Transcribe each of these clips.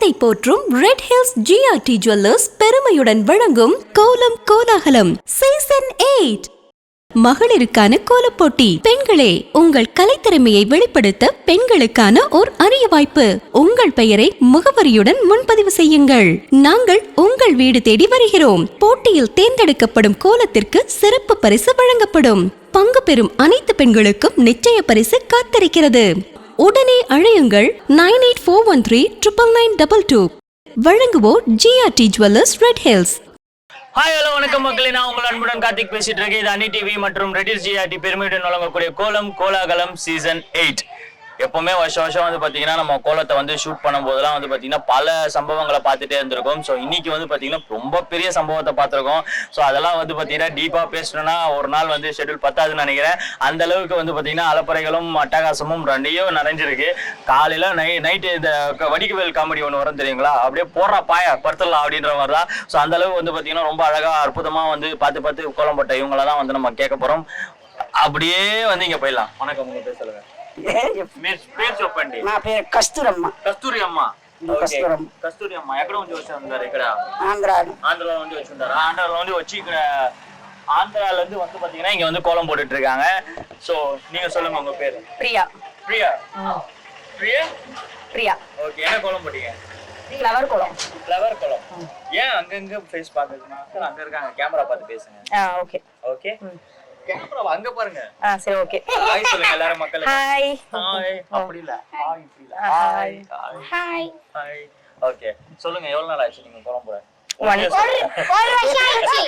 தரத்தை போற்றும் red hills GRT jewellers பெருமையுடன் வழங்கும் கோலம் கோலாகலம் சீசன் 8. மகளிருக்கான கோலப்போட்டி. பெண்களே, உங்கள் கலைத்திறமையை வெளிப்படுத்த பெண்களுக்கான ஓர் அரிய வாய்ப்பு. உங்கள் பெயரை முகவரியுடன் முன்பதிவு செய்யுங்கள். நாங்கள் உங்கள் வீடு தேடி வருகிறோம். போட்டியில் தேர்ந்தெடுக்கப்படும் கோலத்திற்கு சிறப்பு பரிசு வழங்கப்படும். பங்கு பெறும் அனைத்து பெண்களுக்கும் நிச்சய பரிசு காத்திருக்கிறது. உடனே அழையுங்கள் 9841399922. வழங்குவோர் GRT jewellers, red hills. Hi hello வணக்கம் மக்களே, நான் உங்கள் அன்புடன் கார்த்திக் பேசிட்டு இருக்கேன். இது அன்னி டிவி மற்றும் ரெட் ஹில்ஸ் ஜிஆர்டி பெருமையுடன் வழங்கக்கூடிய கோலம் கோலாகலம் சீசன் 8. எப்பவுமே வருஷம் வந்து பாத்தீங்கன்னா நம்ம கோலத்தை வந்து ஷூட் பண்ணும் போதெல்லாம் வந்து பாத்தீங்கன்னா பல சம்பவங்களை பார்த்துட்டே இருந்திருக்கும். ஸோ இன்னைக்கு வந்து பாத்தீங்கன்னா ரொம்ப பெரிய சம்பவத்தை பார்த்திருக்கோம். ஸோ அதெல்லாம் வந்து பாத்தீங்கன்னா டீப்பா பேசணும்னா ஒரு நாள் வந்து ஷெட்யூல் பத்தாதுன்னு நினைக்கிறேன். அந்த அளவுக்கு வந்து பாத்தீங்கன்னா அலப்பறைகளும் அட்டகாசமும் ரெண்டையும் நிறைஞ்சிருக்கு. காலையில நைட்டு இந்த வடிவேல் காமெடி ஒன்று வரும் தெரியுங்களா, அப்படியே போடுறா பாயா படுத்துடலாம் அப்படின்ற மாதிரி தான். ஸோ அந்த அளவுக்கு வந்து பாத்தீங்கன்னா ரொம்ப அழகா அற்புதமா வந்து பார்த்து கோலம் போட்ட இவங்கள தான் வந்து நம்ம கேட்க போறோம். அப்படியே வந்து இங்க போயிடலாம். வணக்கம், உங்க பேர் சொல்லுங்க. నా పేరు కస్తూరమ్మ. కస్తూరి అమ్మ. కస్తూరి అమ్మ ఎక్కడ ఉండి వచ్చారు? ఇక్కడ ஆந்திரால வந்து வச்சிருந்தாரு. ஆந்திரால வந்து வச்சு ఇక్కడ ஆந்திரால இருந்து வந்து பாத்தீங்கன்னா இங்க வந்து கோலம் போட்டுட்டு இருக்காங்க. சோ நீங்க சொல்லுங்க, உங்க பேரு? பிரியா. பிரியா. பிரியா. பிரியா. ஓகே, என்ன கோலம் போட்டீங்க? ஃப்ளவர் கோலம். ஃப்ளவர் கோலம். ஏன் அங்கங்க ஃபேஸ் பாக்குறீங்க? அங்க இருக்காங்க, கேமரா பார்த்து பேசுங்க. Okay okay. கேமரா அங்க பாருங்க. சரி, ஓகே. ஹாய் சொல்லுங்க எல்லாரும் மக்களுக்கு. ஹாய். ஹாய். அப்படி இல்ல, ஹாய் இப்படி இல்ல. Hi hi hi. ஓகே, சொல்லுங்க, எவ்வளவு நாள் ஆச்சு நீங்க கோலம் போட? 1 வருஷம் ஆச்சு.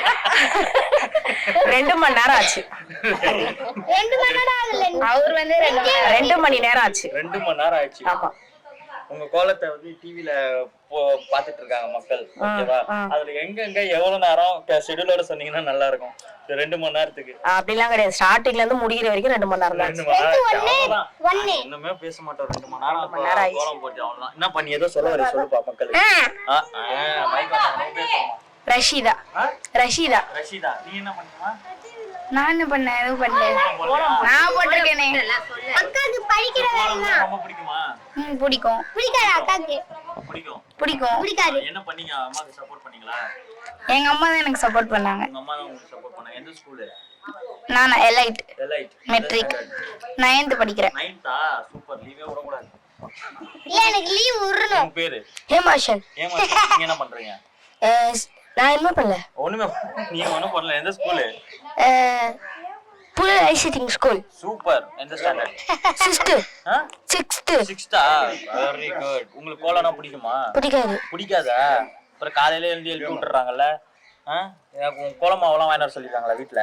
2 மணி நேரம் ஆச்சு. 2 மணி நேரம் ஆகல. அவர் வந்து 2 மணி நேரம் ஆச்சு. 2 மணி நேரம் ஆச்சு. ஆமா. உங்க கோலத்தை வந்து டிவில பாத்துட்டு இருக்காங்க மக்கள். ஓகேவா? அதுல எங்க எவ்வளவு நேரம் ஷெட்யூலோட சொன்னீங்கன்னா நல்லா இருக்கும். 2 மணி நேரத்துக்கு அப்படிலாம் கிடையாது. ஸ்டார்டிங்ல இருந்து முடிகிற வரைக்கும் 2 மணி நேரம் தான். இன்னுமே பேச மாட்டோம். 2 மணி நேரம் கோலம் போட்டு அவ்வளவுதான். என்ன பண்ணி ஏதோ சொல்ல வர சொல்லுப்பா மக்களுக்கு. ரஷீதா. ரஷீதா. ரஷீதா, நீ என்ன பண்ணுமா? நான் என்ன பண்ணேன்? எதுவும் பண்ணல. நான் போட்டிருக்கேனே. அக்காக்கு படிக்கிற வேலைனா ரொம்ப பிடிக்குமா? பிடிக்கும். பிடிக்காது அக்காக்கு. பிடிக்கும். பிடிக்கும். பிடிக்காது. என்ன பண்ணீங்க? அம்மாக்கு சப்போர்ட் பண்ணீங்களா? எங்க அம்மா தான் எனக்கு சப்போர்ட் பண்ணாங்க. உங்க அம்மா தான் உங்களுக்கு சப்போர்ட் பண்ணாங்க. எந்த ஸ்கூல்? நான் எலைட் எலைட் மெட்ரிக் 9th படிக்கிறேன். 9th. சூப்பர். லீவே விட கூடாது. இல்ல, எனக்கு லீவ் விறணும். உங்க பேரு? ஹேமாஷன். ஹேமாஷன். நீங்க என்ன பண்றீங்க? நான் என்ன பண்ணல. ஒண்ணுமே நீங்க ஒண்ணும் பண்ணல. எந்த ஸ்கூல்? புல் ஐசிட்டிங் ஸ்கூல். சூப்பர். எந்த standard? 6th. 6th. Very good. உங்களுக்கு கோலம்னா பிடிக்குமா? பிடிக்காது. பிடிக்காதா? அப்புறம் காலையில எழுப்பி விட்டுறாங்கல்ல. கோலமாவெல்லாம் வாங்கிட்டு வர சொல்லிருக்காங்களா வீட்டுல?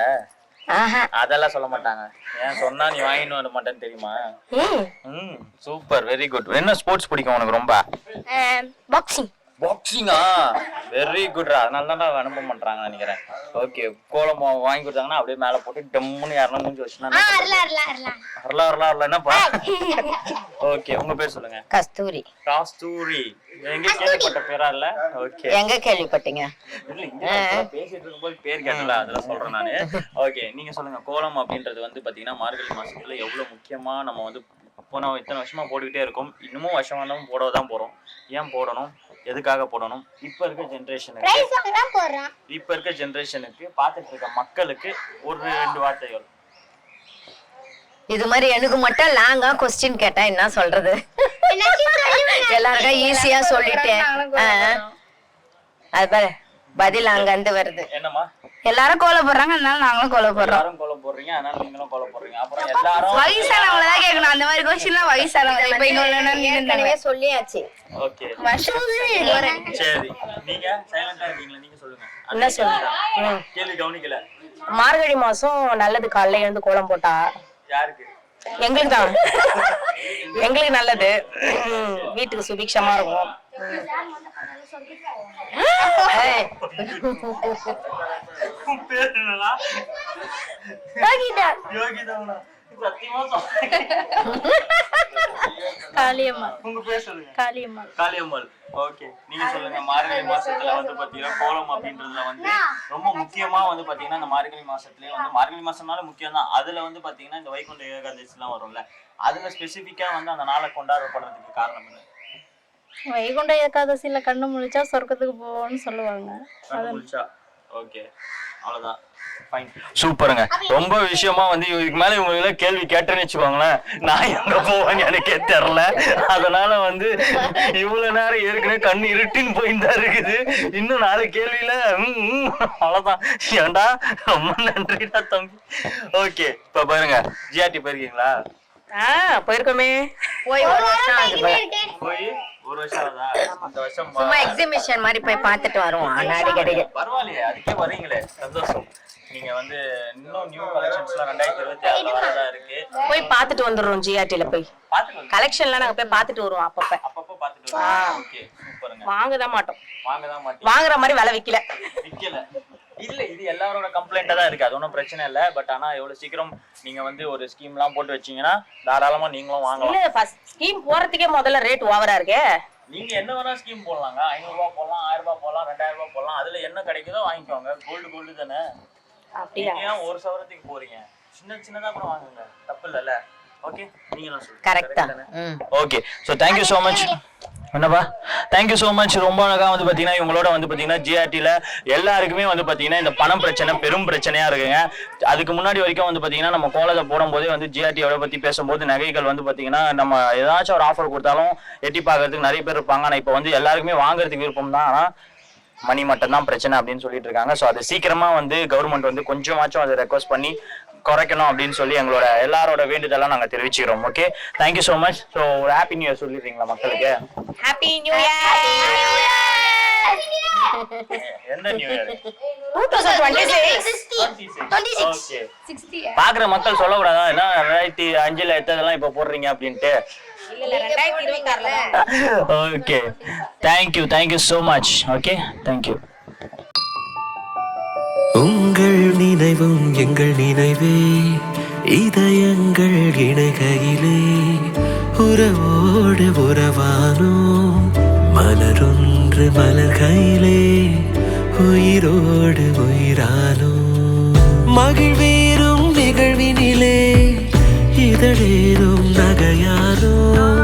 அதெல்லாம் சொல்ல மாட்டாங்க. ஏன் சொன்னா நீ வாங்கிட்டு வர மாட்டேன்னு தெரியுமா? Super, very good. என்ன ஸ்போர்ட்ஸ் பிடிக்கும் உனக்கு ரொம்ப? பாக்ஸிங். பாக்ஸிங்கா? வெரி குட்ரா. அதனால தான் அனுபவம் பண்றாங்க நினைக்கிறேன். ஓகே, கோலம் வாங்கி கொடுத்தாங்கன்னா அப்படியே மேல போட்டு டம்முன்னு யாருன்னா மூஞ்சி வச்சுனா என்னப்பா? ஓகே, உங்க பேர் சொல்லுங்க. கஸ்தூரி. கஸ்தூரி. எங்க கேள்விப்பட்ட பேரா இல்ல? ஓகே, எங்க கேள்விப்பட்டீங்க? பேசிட்டு இருக்கும்போது பேர் கேட்டல, அதெல்லாம் சொல்றேன் நானு. ஓகே, நீங்க சொல்லுங்க, கோலம் அப்படின்றது வந்து பாத்தீங்கன்னா மார்கழி மாசத்துல எவ்வளவு முக்கியமா நம்ம வந்து போன இத்தனை வருஷமா போட்டுக்கிட்டே இருக்கோம். இன்னமும் வருஷமானவும் போடதான் போறோம். ஏன் போடணும், எதுக்காக போடணும்? இப்ப இருக்க ஜெனரேஷனுக்கு பாத்துட்டு இருக்க மக்களுக்கு ஒரு 2 வார்த்தைகள். இது மாதிரி எனக்கு மட்டும் லாங்கா கொஸ்டின் கேட்டா என்ன சொல்றது? எல்லாருக்கும் ஈஸியா சொல்லிட்டேன். அது பாரு, பதில் அங்க இருந்து வருது. என்னமா? எல்லாரும் கோலம் போடுறாங்க, அதனால நாங்களும் கோலம் போடுறோம். எல்லாரும் கோலம் போடுறீங்க, அதனால நீங்களும் கோலம் போடுறீங்க. அப்புறம் எல்லாரும் வயசானவங்கள தான் கேட்கணும். அந்த மாதிரி கொஸ்டின்லாம் வயசானவங்க. இப்ப இங்க சொல்லியாச்சு. ஓகே, சரி. நீங்க சைலண்டா இருக்கீங்களா? நீங்க சொல்லுங்க. என்ன சொல்லுங்க? கேள்வி கவனிக்கல. மார்கழி மாசம் நல்லது. காலையில எழுந்து கோலம் போட்டா யாருக்கு? எங்களுக்கு தான். எங்களுக்கு நல்லது. வீட்டுக்கு சுபிக்ஷமா இருக்கும். காளியம்மாள். உங்க பேர் சொல்லுங்க. காளியம்மாள். காளியம்மாள். ஓகே, நீங்க சொல்லுங்க. மார்கழி மாசத்துல வந்து பாத்தீங்கன்னா கோலம் அப்படின்றதுல வந்து ரொம்ப முக்கியமா வந்து பாத்தீங்கன்னா இந்த மார்கழி மாசத்துலயே வந்து மார்கழி மாசம்னால முக்கியம் தான். அதுல வந்து பாத்தீங்கன்னா இந்த வைகுண்ட ஏகாதசி எல்லாம் வரும்ல, அதுல ஸ்பெசிபிக்கா வந்து அந்த நாளை கொண்டாடப்படுறதுக்கு காரணம் என்ன? வைகுண்ட ஏகாதசியில கண்ணு முழிச்சா சொர்க்கத்துக்கு போவோம்னு சொல்லுவாங்க. ஓகே அவ்வளவுதான். சூப்பருங்க. ரொம்ப விஷயமா வந்து இதுக்கு மேல இவங்க கேள்வி கேட்டேன்னு வச்சுக்கோங்களேன், நான் எங்க போவேன்னு எனக்கே தெரியல. அதனால வந்து இவ்வளவு நேரம் ஏற்கனவே கண்ணு இருட்டின்னு போயிருந்தா இருக்குது. இன்னும் 4 கேள்வியில அவ்வளவுதான். ஏண்டா ரொம்ப நன்றிடா தம்பி. ஓகே இப்ப பாருங்க, ஜிஆர்டி போயிருக்கீங்களா? போயிருக்கோமே. போய் 1 வருஷம் ஆகுது. போய் 1 வருஷம் ஆகுதா? இந்த வருஷம் சும்மா எக்ஸிபிஷன் மாதிரி போய் பார்த்துட்டு வருவோம். அடிக்கடிக்கு. பரவாயில்லையே, அதுக்கே வரீங்களே, சந்தோஷம். நீங்க வந்து இன்னும் நியூ கலெக்ஷன்ஸ்லாம் 2026 வரதா இருக்கு. போய் பார்த்துட்டு வந்துடுறோம். ஜிஆர்டில போய் பாத்துக்கோங்க. கலெக்ஷன்லாம் நாங்க போய் பார்த்துட்டு வருவோம். அப்பப்ப பாத்துட்டு வரீங்க. ஓகே சூப்பருங்க. வாங்கதான் மாட்டோம். வாங்கதான் மாட்டீங்க. வாங்குற மாதிரி விலை விக்கல. இல்ல இது எல்லாரோட கம்ப்ளைண்டா தான் இருக்கு. அது ஒன்றும் பிரச்சனை இல்லை. பட் ஆனா எவ்வளவு சீக்கிரம் நீங்க வந்து ஒரு ஸ்கீம்லாம் போட்டு வச்சீங்கன்னா தாராளமா நீங்களும் வாங்கலாம். இல்ல ஃபர்ஸ்ட் ஸ்கீம் போறதுக்கே முதல்ல ரேட் ஓவரா இருக்கே. நீங்க என்ன வேணா ஸ்கீம் போடலாங்க. 500 ரூபாய் போடலாம், 1000 ரூபாய் போடலாம், 2000 ரூபாய் போடலாம். அதுல என்ன கிடைக்குதோ வாங்கிக்கோங்க. கோல்டு தானே. அப்படியா? ஏன் 1 சவரத்துக்கு போறீங்க? சின்னதா கூட வாங்குங்க, தப்பு இல்லல்ல. ஓகே நீங்க நான் சொல்றேன். கரெக்ட்டா. Okay so thank you so much. என்னப்பா thank you so much. ரொம்ப அழகா வந்து பாத்தீங்கன்னா இவங்களோட வந்து பாத்தீங்கன்னா ஜிஆர்டில எல்லாருக்குமே வந்து பாத்தீங்கன்னா இந்த பணம் பிரச்சனை பெரும் பிரச்சனையா இருக்குங்க. அதுக்கு முன்னாடி வரைக்கும் வந்து பாத்தீங்கன்னா நம்ம கோலத்தை போடும்போதே வந்து ஜிஆர்டியோட பத்தி பேசும்போது நகைகள் வந்து பாத்தீங்கன்னா நம்ம ஏதாச்சும் ஒரு ஆஃபர் கொடுத்தாலும் எட்டி பார்க்கறதுக்கு நிறைய பேர் இருப்பாங்க. ஆனா இப்போ வந்து எல்லாருக்குமே வாங்குறதுக்கு விருப்பம் தான், ஆனா மணி மட்டும் தான் பிரச்சனை அப்படின்னு சொல்லிட்டு இருக்காங்க. ஸோ அதை சீக்கிரமா வந்து கவர்மெண்ட் வந்து கொஞ்சமாச்சும் அதை ரெக்வஸ்ட் பண்ணி குறைக்கணும் அப்படின்னு சொல்லி எங்களோட எல்லாரோட வேண்டுதெல்லாம் நாங்க தெரிவிச்சுக்கிறோம். Okay thank you so much. So ஒரு ஹாப்பி நியூ இயர் சொல்லிடுறீங்களா மக்களுக்கு? Happy new year. எந்த நியூ இயர்? 2026. பாக்குற மக்கள் சொல்லக்கூடாதா என்ன 2005ல எத்ததெல்லாம் இப்ப போடுறீங்க அப்படின்ட்டு? இல்ல 2026ல. Okay thank you so much. Okay thank you. உங்கள் நினைவும் எங்கள் நினைவே இதயங்கள் இணைகையிலே உறவோடு உறவானோம் மலரொன்று மலர்கையிலே உயிரோடு உயிரானோம் மகிழ்வேறும் நிகழ்வினிலே இதழேறும் நகையானோம்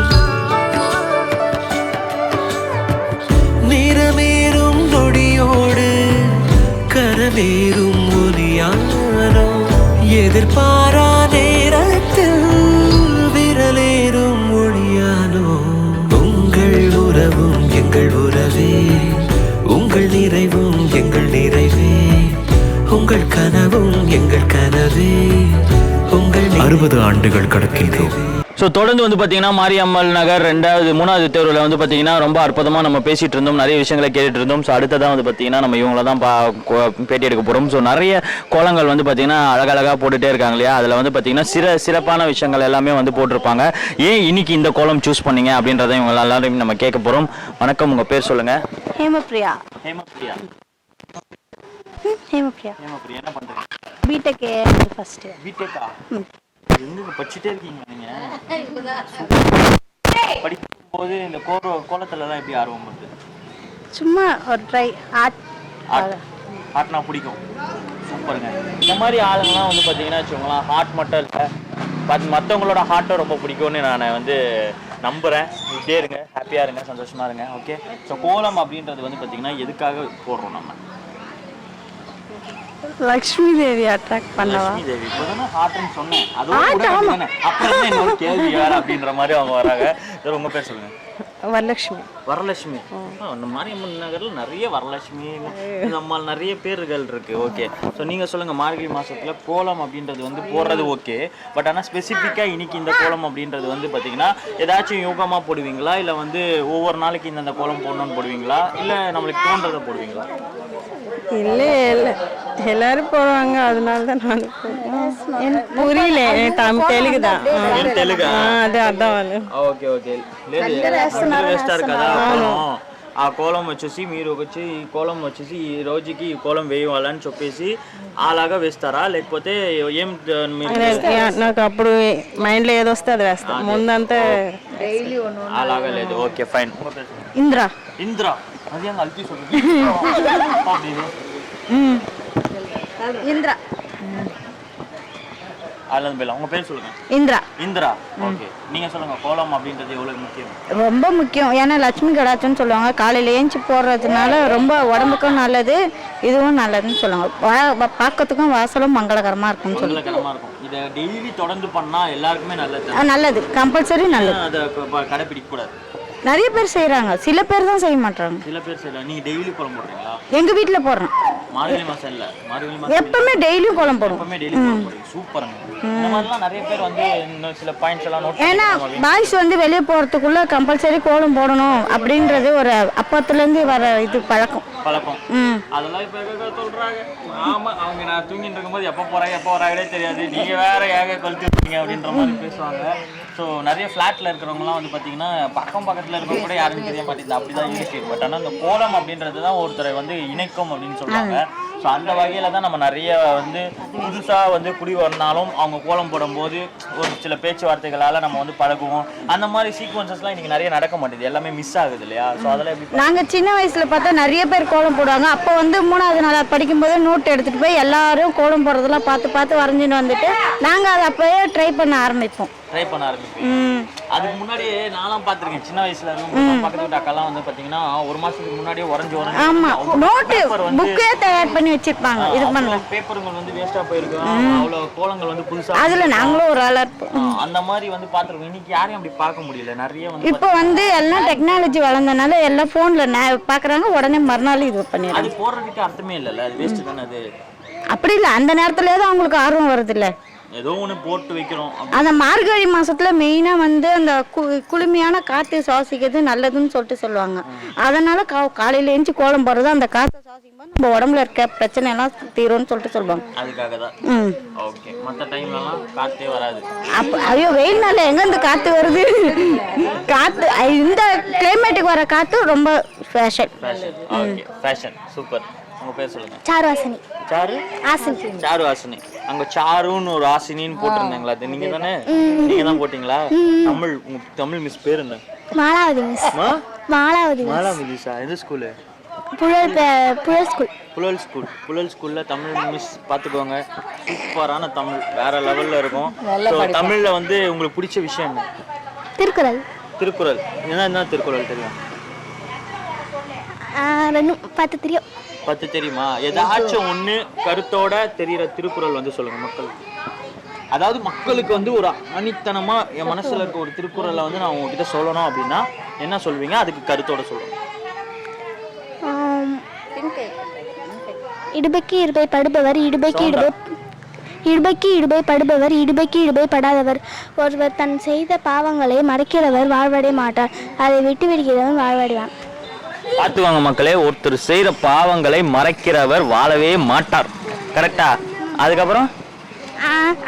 நிறமேறும் நொடியோடு கரவேறும் ஒலியானோ எதிர்பாரா நேரத்தில் விரலேறும் ஒளியானோ உங்கள் உறவும் எங்கள் உறவே உங்கள் நிறைவும் எங்கள் நிறைவே உங்கள் கனவும் எங்கள் கனவே உங்கள் 60 ஆண்டுகள் கடக்கின்றோம். ஸோ தொடர்ந்து வந்து பார்த்தீங்கன்னா மாரியம்மாள் நகர் 3வது தெருவில் வந்து பார்த்தீங்கன்னா ரொம்ப அற்புதமாக நம்ம பேசிகிட்டு இருந்தோம், நிறைய விஷயங்களை கேட்டுட்டு இருந்தோம். ஸோ அடுத்ததான் வந்து பார்த்தீங்கன்னா நம்ம இவங்கள தான் பேட்டி எடுக்க போகிறோம். ஸோ நிறைய கோலங்கள் வந்து பார்த்தீங்கன்னா அழகழகாக போட்டுகிட்டே இருக்காங்க இல்லையா? அதில் வந்து பார்த்தீங்கன்னா சிறப்பான விஷயங்கள் எல்லாமே வந்து போட்டிருப்பாங்க. ஏன் இன்னைக்கு இந்த கோலம் சூஸ் பண்ணீங்க அப்படின்றத இவங்க எல்லாரையும் நம்ம கேட்க போகிறோம். வணக்கம், உங்கள் பேர் சொல்லுங்கள். ஹேமப்ரியா. ஹேமப்ரியா. ஹேமப்ரியா. ஹேமப்ரியா என்ன பண்ணுறீங்க? BTech first year. பிடெக்கா? எங்க படிச்சுட்டே இருக்கீங்க நீங்க? படிக்கும்போது இந்த கோலத்துல எல்லாம் எப்படி ஆர்வம் வருது? சும்மா ஒரு ட்ரை ஆர்ட்னா பிடிக்கும். சூப்பருங்க. இந்த மாதிரி ஆளுங்கலாம் வந்து பார்த்தீங்கன்னா வச்சுக்கோங்களேன், ஹார்ட் மட்டும் இல்லை மற்றவங்களோட ஹார்ட்டும் ரொம்ப பிடிக்கும்னு நான் வந்து நம்புகிறேன். இப்படியே இருங்க, ஹாப்பியாக இருங்க, சந்தோஷமாக இருங்க. ஓகே ஸோ கோலம் அப்படின்றது வந்து பார்த்தீங்கன்னா எதுக்காக போடுறோம் நம்ம? லக்ஷ்மி தேவி அட்ராக்ட் பண்ணவா? லக்ஷ்மி தேவி இப்போதானே ஹார்ட்னு சொன்னேன். அதுவும் அப்புறம் இன்னொரு கேள்வி வேற அப்படின்ற மாதிரி அவங்க வராங்க. சார் உங்க பேர் சொல்லுங்க. வரலட்சுமி. வரலட்சுமி. இந்த மாரியம்மன் நகர்ல நிறைய வரலட்சுமி அம்மாள் நிறைய பேர்கள் இருக்கு. ஓகே ஸோ நீங்க சொல்லுங்க, மார்கழி மாசத்துல கோலம் அப்படின்றது வந்து போடுறது ஓகே, பட் ஆனால் ஸ்பெசிஃபிக்கா இன்னைக்கு இந்த கோலம் அப்படின்றது வந்து பாத்தீங்கன்னா ஏதாச்சும் யோகமா போடுவீங்களா, இல்லை வந்து ஒவ்வொரு நாளைக்கு இந்த கோலம் போடணும்னு போடுவீங்களா, இல்லை நம்மளுக்கு தோன்றதை போடுவீங்களா? இல்லை எல்லாரும் போடுவாங்க, அதனால தான் நான் புரியல. தெலுங்கு தான். தெலுங்கா? అర్థం. Okay okay. లేదు అందరూ వేస్తారు కదా కోలం. ఆ కోలం వచ్చేసి మీరు వచ్చి ఈ కోలం వచ్చేసి ఈ రోజుకి ఈ కోలం వేయాలని చెప్పేసి అలాగా వేస్తారా, లేకపోతే ఏం? నాకు అప్పుడు మైండ్లో ఏదో వస్తే అది వేస్తాను, ముందంతా అలాగా లేదు. Okay fine. ఇంద్ర. ఇంద్ర అది అల్తి ఇంద్ర. அதுல இருந்து போயிடலாம். உங்க பேர் சொல்லுங்க. இந்திரா. இந்திரா. ஓகே, நீங்க சொல்லுங்க, கோலம் அப்படின்றது எவ்வளவு முக்கியம்? ரொம்ப முக்கியம். ஏன்னா லட்சுமி கடாட்சம்னு சொல்லுவாங்க. காலையில் ஏஞ்சி போடுறதுனால ரொம்ப உடம்புக்கும் நல்லது, இதுவும் நல்லதுன்னு சொல்லுவாங்க. பார்க்கறதுக்கும் வாசலும் மங்களகரமாக இருக்கும்னு சொல்லுவாங்க. மங்களகரமா இருக்கும். இதை டெய்லி தொடர்ந்து பண்ணா எல்லாருக்குமே நல்லது. நல்லது, கம்பல்சரி நல்லது. அதை கடைபிடிக்க கூடாது. நிறைய பேர் செய்கிறாங்க, சில பேர் தான் செய்ய மாட்டாங்க. சில பேர் செய்யலாம். நீங்க டெய்லி கோலம் போடுறீங்களா? எங்கள் வீட்டில் போடுறோம். மார்கழி மாசம் இல்ல, மார்கழி மாசம் எப்பவுமே டெய்லியும் கோலம் போடுவோம். எப்பவுமே டெய்லி கோலம் போடுறீங்க. சூப்பருங்க. இந்த மாதிரிலாம் நிறைய பேர் வந்து இன்னும் சில பாயிண்ட்ஸ் எல்லாம் நோட் ஏன்னா பாய்ஸ் வந்து வெளியே போகிறதுக்குள்ள கம்பல்சரி கோலம் போடணும் அப்படின்றது ஒரு அப்பத்துலேருந்து வர இது பழக்கம். அதெல்லாம் இப்ப சொல்றாங்க. ஆமா, அவங்க நான் தூங்கிட்டு இருக்கும்போது எப்போ போறாங்க எப்போ வராங்களே தெரியாது, நீங்க வேற ஏக கொளுத்துருக்கீங்க அப்படின்ற மாதிரி பேசுவாங்க. ஸோ நிறைய ஃப்ளாட்ல இருக்கிறவங்கலாம் வந்து பார்த்தீங்கன்னா பக்கத்தில் இருக்கவங்க கூட யாருன்னு தெரிய மாட்டேங்குது, அப்படிதான் இருக்கு. பட் ஆனால் அந்த கோலம் அப்படின்றது தான் ஒருத்தரை வந்து இணைக்கும் அப்படின்னு சொல்றாங்க. ஸோ அந்த வகையில தான் நம்ம நிறைய வந்து புதுசாக வந்து குடி வரனாலும் அவங்க கோலம் போடும்போது ஒரு சில பேச்சுவார்த்தைகளால் நம்ம வந்து பழகுவோம். அந்த மாதிரி சீக்வன்சஸ்லாம் இன்னைக்கு நிறைய நடக்க மாட்டேங்குது, எல்லாமே மிஸ் ஆகுது இல்லையா? ஸோ அதெல்லாம் எப்படி? நாங்கள் சின்ன வயசில் பார்த்தா நிறைய பேர் கோலம் போடுவாங்க. அப்போ வந்து 3வது 4வது படிக்கும்போது நோட் எடுத்துகிட்டு போய் எல்லாரும் கோலம் போடுறதெல்லாம் பார்த்து வரைஞ்சின்னு வந்துட்டு நாங்கள் அதை அப்போயே ட்ரை பண்ண ஆரம்பிப்போம். அதுக்கு முன்னாடி நான்லாம் பார்த்துருக்கேன். சின்ன வயசுல பக்கத்து வீட்டு அக்காலாம் வந்து பார்த்தீங்கன்னா ஒரு மாசத்துக்கு முன்னாடியே உறைஞ்சு ஆமா நோட்டு புக்கே தயார் பண்ணி வச்சிருப்பாங்க. இது பண்ணலாம், பேப்பருங்கள் வந்து வேஸ்டா போயிருக்கும், அவ்வளவு கோலங்கள் வந்து புதுசா. அதுல நாங்களும் ஒரு ஆளா இருப்போம். அந்த மாதிரி வந்து பார்த்துருக்கோம். இன்னைக்கு யாரையும் அப்படி பார்க்க முடியல. நிறைய வந்து இப்போ வந்து எல்லாம் டெக்னாலஜி வளர்ந்தனால எல்லாம் போன்ல பாக்குறாங்க, உடனே மறுநாள் இது பண்ணிடுறாங்க. அது போடுறதுக்கு அர்த்தமே இல்லைல்ல, அது வேஸ்ட் தானே. அது அப்படி இல்லை, அந்த நேரத்துல தான் அவங்களுக்கு ஆர்வம் வருது இல்ல, ஏதோ ஒன்று போட்டு வைக்கிறோம். அந்த மார்கழி மாசத்துல மெயினா வந்து அந்த குளுமையான காற்று சுவாசிக்கிறது நல்லதுன்னு சொல்லுவாங்க. அதனால காலையில எழுந்து கோலம் போடுறது, அந்த காற்றை சுவாசிக்கும் போது நம்ம உடம்புல இருக்க பிரச்சனை எல்லாம் தீரும்னு சொல்லுவாங்க. அதுக்காக தான். ஓகே, மற்ற டைம்லலாம் காற்றே வராது. அப்போ ஐயோ வெயில் நாள் எங்க இந்த காற்று வருது? காற்று இந்த கிளைமேட்டுக்கு வர காற்று ரொம்ப ஃபேஷன். Okay, fashion. சூப்பர். உங்க பேர் சொல்லுங்க. சாருவாசினி. சாருவாசினி. அங்க சாருன்னு ஒரு ஆசினின்னு போட்டிருந்தாங்களா? அது நீங்க தானே? நீங்க தான் போட்டீங்களா? தமிழ் மிஸ் பேர் என்ன? மாலாவதி மிஸ். மாலாவதி மிஸ். எந்த ஸ்கூலு? புழல் ஸ்கூல். புழல் ஸ்கூல்ல தமிழ் மிஸ் பாத்துக்கோங்க. சூப்பரான தமிழ், வேற லெவல்ல இருக்கும். தமிழ்ல வந்து உங்களுக்கு பிடிச்ச விஷயம் என்ன? திருக்குறள். என்ன திருக்குறள் தெரியும்? 10 தெரியும். 10 தெரியுமா? ஏதாச்சும் ஒண்ணு கருத்தோட தெரியற திருக்குறள் வந்து சொல்லுங்க மக்களுக்கு. அதாவது மக்களுக்கு வந்து ஒரு அனித்தனமா என் மனசுல இருக்க ஒரு திருக்குறளை வந்து நான் உங்ககிட்ட சொல்லணும் அப்படின்னா என்ன சொல்வீங்க? அதுக்கு கருத்தோட சொல்லுங்க. இடுபைக்கு இடுபை படுபவர், இடுபைக்கு இடுபை படுபவர், இடுபைக்கு இடுபை படாதவர். ஒருவர் தன் செய்த பாவங்களை மறைக்கிறவர் வாழ்வடைய மாட்டார், அதை விட்டு விடுகிறவன் வாழ்வடைவான். பார்த்துவாங்க மக்களே, ஒருத்தர் செய்கிற பாவங்களை மறைக்கிறவர் வாழவே மாட்டார். கரெக்டா? அதுக்கப்புறம்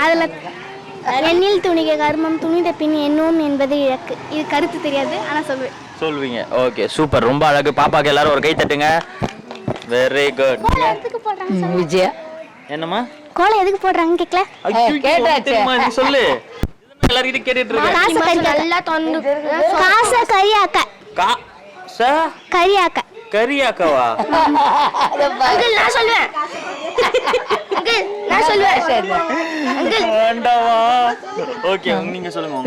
அதில் எண்ணில் துணிக கர்மம் துணித பின் எண்ணுவோம் என்பது இழக்கு. இது கருத்து தெரியாது, ஆனால் சொல்வீங்க. ஓகே, சூப்பர், ரொம்ப அழகு. பாப்பாக்கு எல்லாரும் ஒரு கை தட்டுங்க. Very good. விஜயா. என்னம்மா கோலம் எதுக்கு போடுறாங்க கேட்கல? சொல்லு. எல்லாரும் கேட்டுட்டு இருக்கேன். காசை கரியாக்க. கரியாக்கவா? நான் சொல்லுவேன். ஓகே, நீங்க சொல்லுங்க.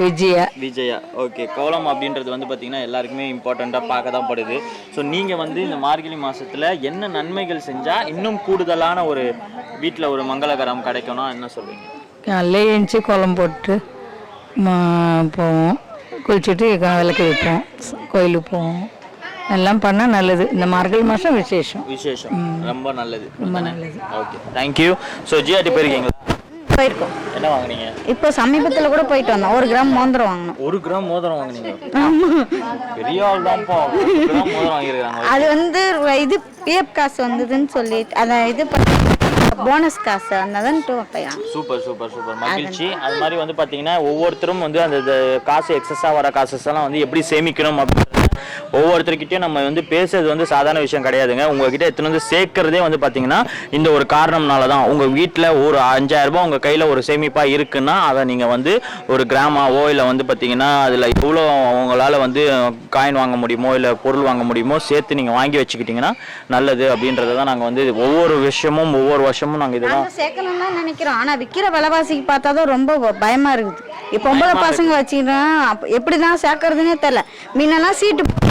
விஜயா. ஓகே, கோலம் அப்படின்றது வந்து பார்த்தீங்கன்னா எல்லாருக்குமே இம்பார்ட்டண்ட்டாக பார்க்க தான் படுது. ஸோ நீங்கள் வந்து இந்த மார்கழி மாதத்தில் என்ன நன்மைகள் செஞ்சால் இன்னும் கூடுதலான ஒரு வீட்டில் ஒரு மங்களகரம் கிடைக்கணும் என்ன சொல்லுவீங்க? காலைல எழுந்துச்சி கோலம் போட்டு போவோம், குளிச்சுட்டு விளக்கு வைப்போம், கோயிலுக்கு போவோம், எல்லாம் பண்ணால் நல்லது. இந்த மார்கழி மாதம் விசேஷம் ரொம்ப நல்லது. Okay, thank you. ஸோ ஜிஆர்டி போயிருக்கீங்களா? போயிருக்கோம். என்ன வாங்குனீங்க? இப்போ சமீபத்தில் கூட போயிட்டு வந்தோம். 1 கிராம் மோதிரம் வாங்கினோம். 1 கிராம் மோதிரம் வாங்குனீங்க? பெரிய ஆள் தான்ப்பா. 1 கிராம் மோதிரம் வாங்கியிருக்காங்க. அது வந்து இது பிஎஃப் காசு வந்ததுன்னு சொல்லிட்டு அதை இது போனஸ் காசு வந்ததுன்னு. சூப்பர் மகிழ்ச்சி. அது மாதிரி வந்து பார்த்தீங்கன்னா ஒவ்வொருத்தரும் வந்து அந்த காசு எக்ஸஸாக வர காசஸ் எல்லாம் வந்து எப்படி சேமிக்கணும் அப்படின்னு ஒவ்வொருத்தர்கிட்டயும் நம்ம வந்து பேசுறது வந்து சாதாரண விஷயம் கிடையாதுங்க. உங்ககிட்ட எத்தனை வந்து சேர்க்கறதே வந்து பார்த்தீங்கன்னா இந்த ஒரு காரணம்னால தான். உங்கள் வீட்டில் ஒரு 5000 ரூபாய் உங்கள் கையில் ஒரு சேமிப்பாக இருக்குன்னா அதை நீங்கள் வந்து ஒரு கிராமாவோ இல்லை வந்து பார்த்தீங்கன்னா அதில் எவ்வளோ உங்களால் வந்து காயின் வாங்க முடியுமோ இல்லை பொருள் வாங்க முடியுமோ சேர்த்து நீங்கள் வாங்கி வச்சுக்கிட்டிங்கன்னா நல்லது அப்படின்றத தான் நாங்கள் வந்து ஒவ்வொரு வருஷமும் நாங்கள் இதெல்லாம் சேர்க்கணும்னு தான் நினைக்கிறோம். ஆனால் விற்கிற விலைவாசிக்கு பார்த்தா தான் ரொம்ப பயமா இருக்குது. இப்போ பொம்பளை பசங்க வச்சுக்கிட்டா எப்படி தான் சேர்க்கறதுனே தெரியல. முன்னெல்லாம் சீட்டு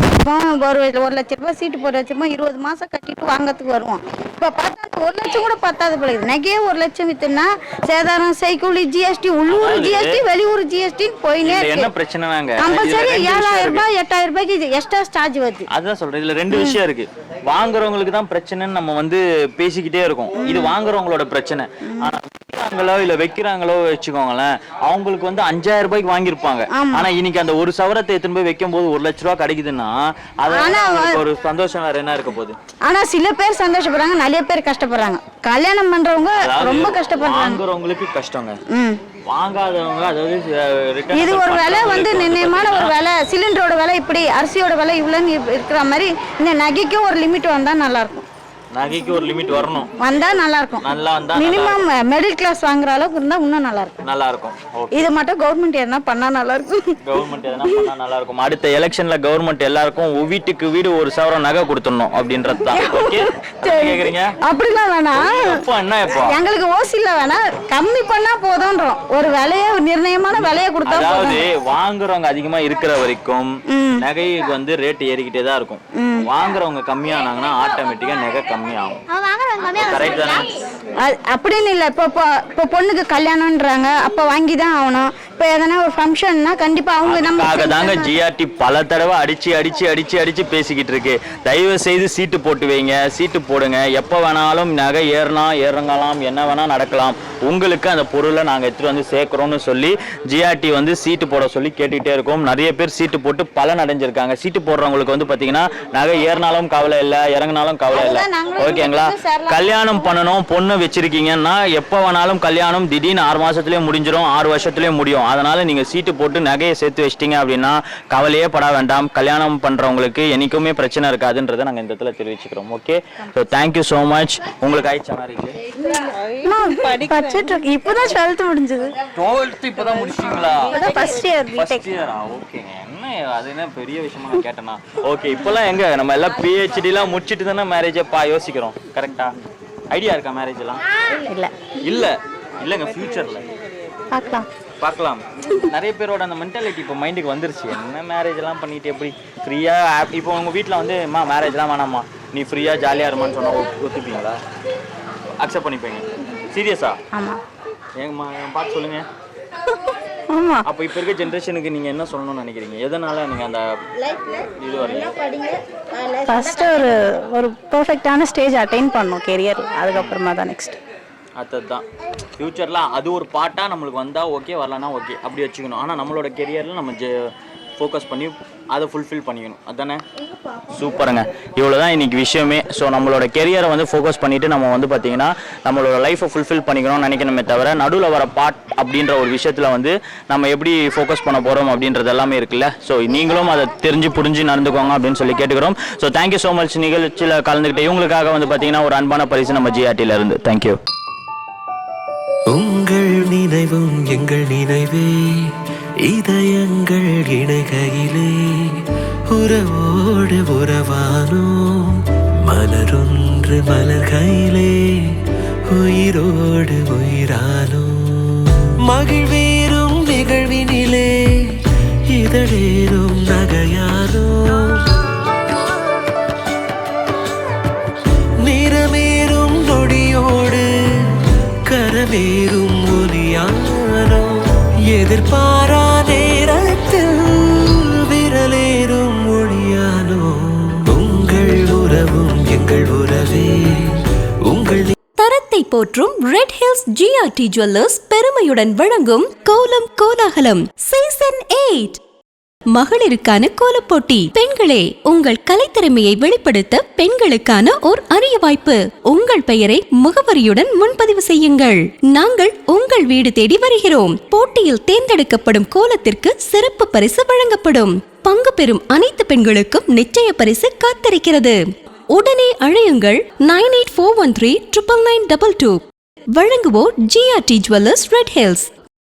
ஒரு 1,00,000 ரூபாய் சீட்டு போட்டு வச்சிருப்போம், 20 மாசம் கட்டிட்டு வாங்கிறதுக்கு வருவோம். இப்போ பார்த்தா 1 லட்சம் கூட பத்தாது போல. நகையே 1 லட்சம் வித்துனா சேதாரம், சைக்கிள், ஜிஎஸ்டி, உள்ளூர் ஜிஎஸ்டி, வெளியூர் ஜிஎஸ்டி போயினே இருக்கு. என்ன பிரச்சனைனாங்க கம்பல்சரி 7,000 ரூபாய் 8,000 ரூபாய்க்கு எக்ஸ்ட்ரா சார்ஜ் வருது. அதுதான் சொல்றேன். இதுல 2 விஷயம் இருக்கு. வாங்குறவங்களுக்கு தான் பிரச்சனைன்னு நம்ம வந்து பேசிக்கிட்டே இருக்கோம். இது வாங்குறவங்களோட பிரச்சனை. ஆனா விற்கிறாங்களோ இல்ல வைக்கிறாங்களோ வச்சுக்கோங்களேன், அவங்களுக்கு வந்து 5,000 ரூபாய்க்கு வாங்கியிருப்பாங்க. ஆனா இன்னைக்கு அந்த ஒரு சவரத்தை எடுத்துன்னு போய் வைக்கும் போது 1 லட்ச ரூபாய் கிடைக்குதுன்னா அதனால ஒரு சந்தோஷம் வேற என்ன இருக்க போகுது. ஆனா சில பேர் சந்தோஷப்படுறாங்க, நிறைய பேர் கஷ்டப்படுறாங்க. கல்யாணம் பண்றவங்க ரொம்ப கஷ்டப்படுறாங்க. வாங்குறவங்களுக்கு கஷ்டங்க, வாங்காதவங்க அதாவது இது ஒரு விலை வந்து நிர்ணயமான ஒரு விலை. சிலிண்டரோட விலை இப்படி, அரிசியோட விலை இவ்வளோன்னு இருக்கிற மாதிரி இந்த நகைக்கும் ஒரு லிமிட் வந்தா நல்லா இருக்கும். நகைக்கு ஒரு லிமிட் வரணும், வந்தா நல்லா இருக்கும். நல்லா வந்தா மினிமம் மிடில் கிளாஸ் வாங்குற அளவுக்கு இருந்தா இன்னும் நல்லா இருக்கும். நல்லா இருக்கும். இது மட்டும் கவர்மெண்ட் எதனா பண்ணா நல்லா இருக்கும். கவர்மெண்ட் எதனா பண்ணா நல்லா இருக்கும். அடுத்த எலெக்ஷன்ல கவர்மெண்ட் எல்லாருக்கும் வீட்டுக்கு வீடு 1 சவரம் நகை கொடுத்துடணும் அப்படின்றது தான். ஓகே கேக்குறீங்க? அப்படிலாம் வேணாம். என்ன இப்போ எங்களுக்கு ஓசில வேணா, கம்மி பண்ணா போதும்ன்றோம். ஒரு விலையை நிர்ணயமான விலையை கொடுத்தா போதும். அதாவது வாங்குறவங்க அதிகமா இருக்கிற வரைக்கும் நகைக்கு வந்து ரேட் ஏறிக்கிட்டே தான் இருக்கும். வாங்குறவங்க கம்மியானாங்கன்னா ஆட்டோமேட்டிக்கா நகை கம்மியாகும். கரெக்ட் தானே? அப்படின்னு இல்லை. இப்போ பொண்ணுக்கு கல்யாணம்ன்றாங்க, அப்போ வாங்கி தான் ஆகணும். இப்போ எதனா ஒரு ஃபங்க்ஷன்னா கண்டிப்பா அவங்க நம்ம தாங்க ஜிஆர்டி பல தடவை அடிச்சு பேசிக்கிட்டு இருக்கு. தயவு செய்து சீட்டு போட்டு வைங்க, சீட்டு போடுங்க. எப்போ வேணாலும் நகை ஏறங்கலாம், என்ன வேணா நடக்கலாம். உங்களுக்கு அந்த பொருளை நாங்கள் எடுத்துட்டு வந்து சேர்க்கிறோம்னு சொல்லி ஜிஆர்டி வந்து சீட்டு போட சொல்லி கேட்டுக்கிட்டே இருக்கோம். நிறைய பேர் சீட்டு போட்டு பலன் அடைஞ்சிருக்காங்க. சீட்டு போடுறவங்களுக்கு வந்து பார்த்தீங்கன்னா நகை ஏறினாலும் கவலை இல்லை, இறங்கினாலும் கவலை இல்லை. ஓகேங்களா? கல்யாணம் பண்ணணும், பொண்ணு வச்சிருக்கீங்கன்னா எப்போ வேணாலும் கல்யாணம் திடீர்னு 6 மாசத்துலயே முடிஞ்சிடும், 6 வருஷத்துலயே முடியும். அதனால நீங்க சீட்டு போட்டு நகையை சேர்த்து வச்சிட்டீங்க அப்படின்னா கவலையே பட வேண்டாம். கல்யாணம் பண்றவங்களுக்கு என்னைக்குமே பிரச்சனை இருக்காதுன்றதை நாங்க இந்த இடத்துல தெரிவிச்சுக்கிறோம். Okay, so thank you so much. உங்களுக்கு ஆயிடுச்சா மேரேஜ்? இப்பதான் 12th முடிஞ்சது. 12th இப்பதான் முடிச்சீங்களா? First year BTech. ஓகேங்க, என்ன அது என்ன பெரிய விஷயமா நான் கேட்டேனா? ஓகே, இப்போலாம் எங்க நம்ம எல்லாம் பிஹெச்டிலாம் முடிச்சிட்டு தானே மேரேஜை யோசிக்கிறோம். கரெக்டா? ஐடியா இருக்கா மேரேஜ் எல்லாம்? இல்லைங்க, ஃபியூச்சர்ல பார்க்கலாம். நிறைய பேரோட அந்த மென்டாலிட்டி இப்போ மைண்டுக்கு வந்துருச்சு. என்ன மேரேஜ் எல்லாம் பண்ணிட்டு எப்படி ஃப்ரீயா? இப்போ உங்க வீட்டில் வந்து மேரேஜ்லாம் வேணாமா, நீ ஃப்ரீயா ஜாலியா இருமான்னு சொன்னா ஒத்துப்பீங்களா? அக்செப்ட் பண்ணிப்பீங்க? சீரியஸா? ஆமா. ஏங்கம்மா பார்த்து சொல்லுங்க. ஆமா. அப்போ இப்போ இருக்க ஜென்ரேஷனுக்கு நீங்க என்ன சொல்லணும்னு நினைக்கிறீங்க? எதனால நீங்க அந்த இது வரல? ஃபர்ஸ்ட் ஒரு பெர்ஃபெக்ட்டான ஸ்டேஜ் அட்டைன் பண்ணணும் கெரியர், அதுக்கப்புறமா தான் நெக்ஸ்ட். அதுதான் ஃபியூச்சர்ல அது ஒரு பார்ட்டாக நம்மளுக்கு வந்தால் ஓகே, வரலன்னா ஓகே, அப்படி வச்சுக்கணும். ஆனால் நம்மளோட கெரியரில் நம்ம ஃபோக்கஸ் பண்ணி அதை ஃபுல்ஃபில் பண்ணிக்கணும். அதுதானே? சூப்பருங்க. இவ்வளோ தான் இன்னைக்கு விஷயமே. ஸோ நம்மளோட கெரியரை வந்து ஃபோக்கஸ் பண்ணிவிட்டு நம்ம வந்து பார்த்திங்கன்னா நம்மளோட லைஃப்பை ஃபுல்ஃபில் பண்ணிக்கணும்னு நினைக்கணுமே தவிர நடுவில் வர பார்ட் அப்படின்ற ஒரு விஷயத்தில் வந்து நம்ம எப்படி ஃபோக்கஸ் பண்ண போகிறோம் அப்படின்றது எல்லாமே இருக்குல்ல. ஸோ நீங்களும் அதை தெரிஞ்சு புரிஞ்சு நடந்துக்கோங்க அப்படின்னு சொல்லி கேட்டுக்கிறோம். So thank you so much. நிகழ்ச்சியில் கலந்துக்கிட்டு இவங்களுக்காக வந்து பார்த்திங்கன்னா ஒரு அன்பான பரிசு நம்ம ஜிஆர்டியில் இருந்து. தேங்க்யூ. உங்கள் நினைவும் எங்கள் நினைவே, இதயங்கள் இணைகையிலே உறவோடு உறவானோம். மலரொன்று மலர்கையிலே உயிரோடு உயிரானோம். மகிழ்வேறும் நிகழ்வினிலே இதழேறும் நகையானோம். நிறமேறும் நொடியோடு கரமேறும் ஒலியானோ. எதிர்பாரா நேரத்தில் விரலேறும் ஒளியானோ. உங்கள் உறவும் எங்கள் உறவே, உங்கள் தரத்தை போற்றும் ரெட் ஹில்ஸ் ஜிஆர்டி ஜுவல்லர்ஸ் பெருமையுடன் வழங்கும் கோலம் கோலாகலம் சீசன் 8. மகளிருக்கான கோலப்போட்டி. பெண்களே, உங்கள் கலைத்திறமையை வெளிப்படுத்த பெண்களுக்கான ஓர் அரிய வாய்ப்பு. உங்கள் பெயரை முகவரியுடன் முன்பதிவு செய்யுங்கள். நாங்கள் உங்கள் வீடு தேடி வருகிறோம். போட்டியில் தேர்ந்தெடுக்கப்படும் கோலத்திற்கு சிறப்பு பரிசு வழங்கப்படும். பங்கு பெறும் அனைத்து பெண்களுக்கும் நிச்சய பரிசு காத்திருக்கிறது. உடனே அழையுங்கள் 9841399922. வழங்குவோர் GRT ஜுவல்லர்ஸ், ரெட் ஹில்ஸ்.